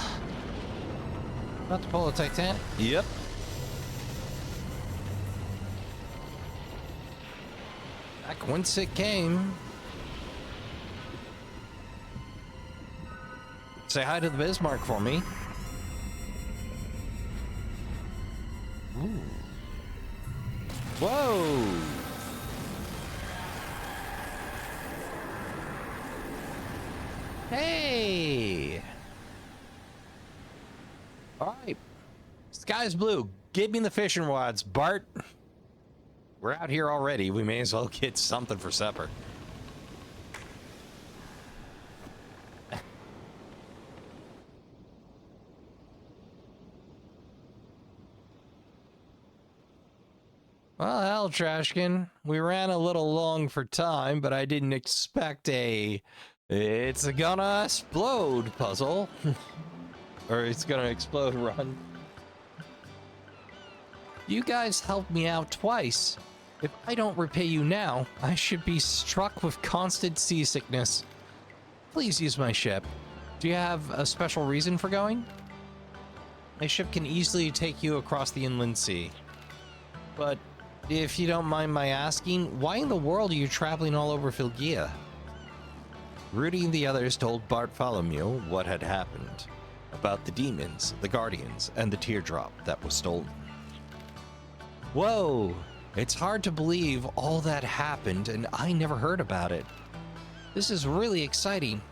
About to pull a Titan? Yep. Back whence it came. Say hi to the Bismarck for me. Ooh. Whoa! Hey! All right. Sky's blue. Give me the fishing rods, Bart. We're out here already. We may as well get something for supper. Well, hell, Trashkin. We ran a little long for time, but I didn't expect a it's gonna explode puzzle. Or it's gonna explode run. You guys helped me out twice. If I don't repay you now, I should be struck with constant seasickness. Please use my ship. Do you have a special reason for going? My ship can easily take you across the inland sea. But if you don't mind my asking, why in the world are you traveling all over Filgia? Rudy and the others told Bartholomew what had happened. About the demons, the guardians, and the teardrop that was stolen. Whoa! It's hard to believe all that happened and I never heard about it. This is really exciting.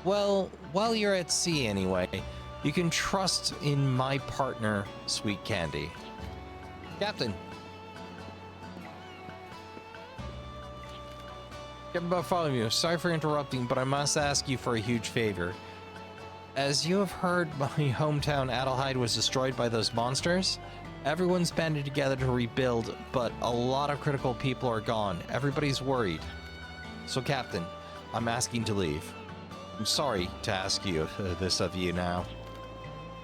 Well, while you're at sea anyway, you can trust in my partner, Sweet Candy. Captain. Captain Bartholomew, sorry for interrupting, but I must ask you for a huge favor. As you have heard, my hometown Adelheid was destroyed by those monsters. Everyone's banded together to rebuild, but a lot of critical people are gone. Everybody's worried. So, Captain, I'm asking to leave. I'm sorry to ask you this of you now,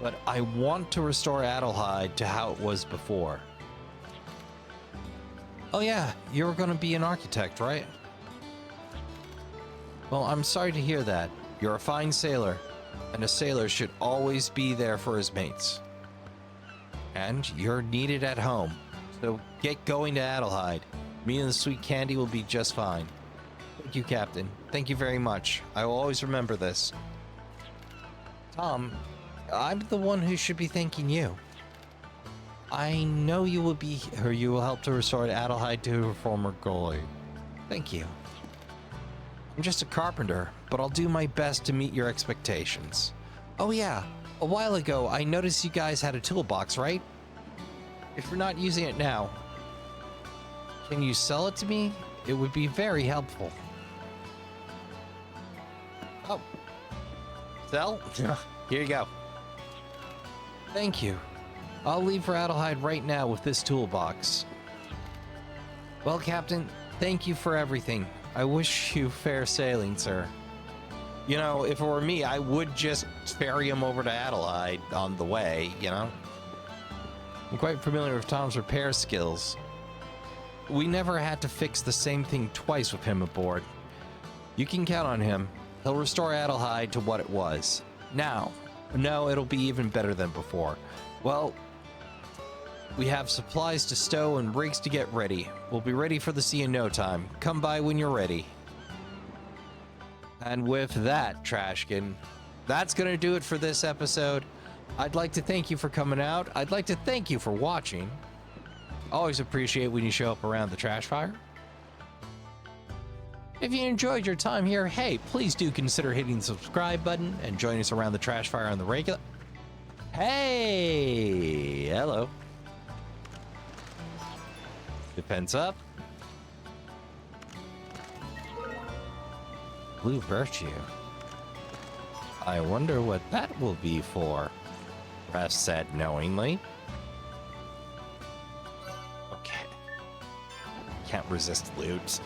but I want to restore Adelheid to how it was before. Oh yeah, you were going to be an architect, right? Well, I'm sorry to hear that. You're a fine sailor, and a sailor should always be there for his mates. And you're needed at home, so get going to Adelheid. Me and the Sweet Candy will be just fine. Thank you, Captain. Thank you very much. I will always remember this. Tom, I'm the one who should be thanking you. I know you will help to restore Adelheid to her former glory. Thank you. I'm just a carpenter, but I'll do my best to meet your expectations. Oh yeah, a while ago I noticed you guys had a toolbox, right? If you're not using it now, can you sell it to me? It would be very helpful. Oh. Sell? Here you go. Thank you. I'll leave for Adelheid right now with this toolbox. Well, Captain, thank you for everything. I wish you fair sailing, sir. You know, if it were me, I would just ferry him over to Adelheid on the way, you know? I'm quite familiar with Tom's repair skills. We never had to fix the same thing twice with him aboard. You can count on him. He'll restore Adelheid to what it was. Now, no, it'll be even better than before. Well, we have supplies to stow and rigs to get ready. We'll be ready for the sea in no time. Come by when you're ready. And with that, Trashkin, that's going to do it for this episode. I'd like to thank you for coming out. I'd like to thank you for watching. Always appreciate when you show up around the trash fire. If you enjoyed your time here, hey, please do consider hitting the subscribe button and join us around the trash fire on the regular. Hey, hello. Defense up. Blue Virtue. I wonder what that will be for. Ref said knowingly. Okay. Can't resist loot.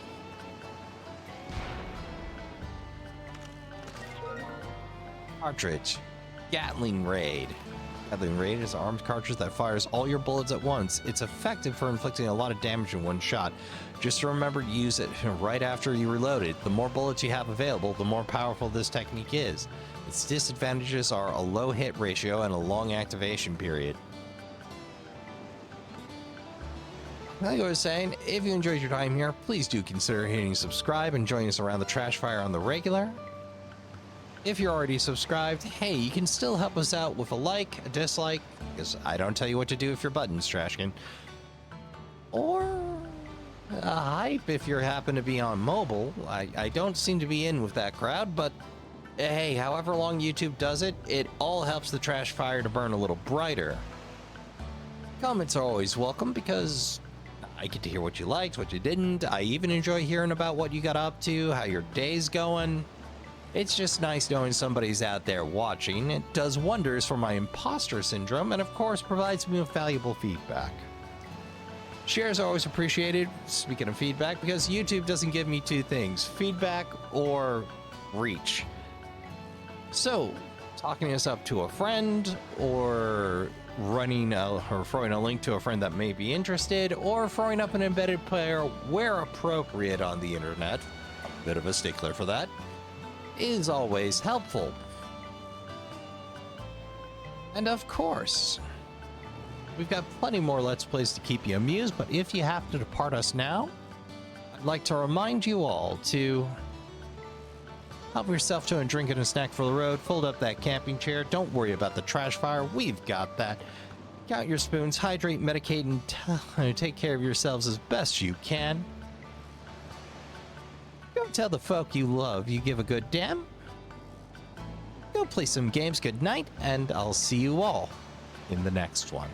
Cartridge. Gatling Raid. Gatling Raid is an armed cartridge that fires all your bullets at once. It's effective for inflicting a lot of damage in one shot. Just remember to use it right after you reload it. The more bullets you have available, the more powerful this technique is. Its disadvantages are a low hit ratio and a long activation period. Like I was saying, if you enjoyed your time here, please do consider hitting subscribe and join us around the trash fire on the regular. If you're already subscribed, hey, you can still help us out with a like, a dislike, because I don't tell you what to do with your buttons, Trashkin. Or a hype if you happen to be on mobile. I don't seem to be in with that crowd, but hey, however long YouTube does it, it all helps the trash fire to burn a little brighter. Comments are always welcome because I get to hear what you liked, what you didn't. I even enjoy hearing about what you got up to, how your day's going. It's just nice knowing somebody's out there watching. It does wonders for my imposter syndrome and of course provides me with valuable feedback. Shares are always appreciated, speaking of feedback, because YouTube doesn't give me two things, feedback or reach. So, talking us up to a friend, or throwing a link to a friend that may be interested, or throwing up an embedded player where appropriate on the internet, a bit of a stickler for that, is always helpful. And of course, we've got plenty more Let's Plays to keep you amused, but if you have to depart us now, I'd like to remind you all to help yourself to a drink and a snack for the road, fold up that camping chair, don't worry about the trash fire, we've got that. Count your spoons, hydrate, medicate, and take care of yourselves as best you can. Go tell the folk you love you give a good damn. Go play some games, good night, and I'll see you all in the next one.